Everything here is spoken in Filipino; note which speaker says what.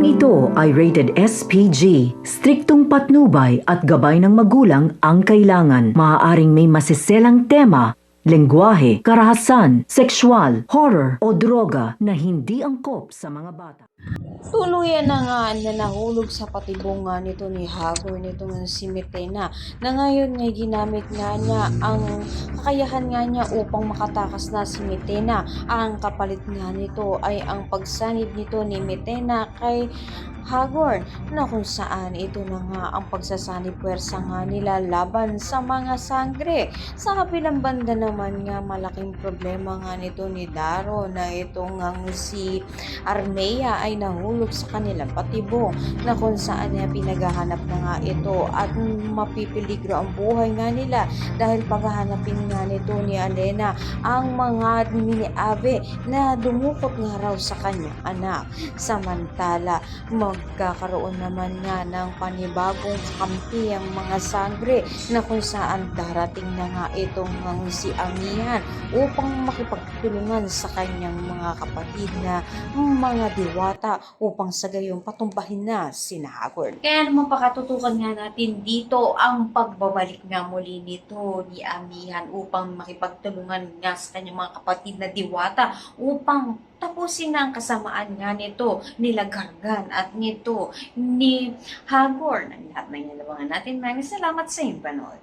Speaker 1: Programang ito ay rated SPG. Striktong patnubay at gabay ng magulang ang kailangan. Maaaring may masiselang tema, lengguwahe, karahasan, sexual, horror o droga na hindi angkop sa mga bata.
Speaker 2: Tuluyan na nga na nahulog sa patibong nga nito ni Hagor nitong si Metena na ngayon ngay ginamit nga niya ang kakayahan nga niya upang makatakas na si Metena. Ang kapalit nga nito ay ang pagsanib nito ni Metena kay Hagor na kung saan ito na nga ang pagsasanib puwersa nga nila laban sa mga sangre. Sa kabilang banda naman nga malaking problema nga nito ni Daro na ito nga si Armea ay nahulog sa kanilang patibong na kung saan niya pinaghahanap na nga ito at mapipiligro ang buhay nga nila dahil paghahanapin nga nito ni Alena ang mga mini-ave na dumukot nga raw sa kanyang anak. Samantala, magkakaroon naman nga ng panibagong kampi ang mga sangre na kung saan darating na nga itong si Amihan upang makipagtulungan sa kanyang mga kapatid na mga diwata upang sa gayon patumbahin na si Hagor. Kaya naman pakatutukan nga natin dito ang pagbabalik nga muli nito ni Amihan upang makipagtulungan nga sa kanyang mga kapatid na diwata upang tapusin na ang kasamaan nga nito nila Gargan at nito ni Hagor. Ang lahat na yan nabangan natin. Maraming salamat sa inyong panood.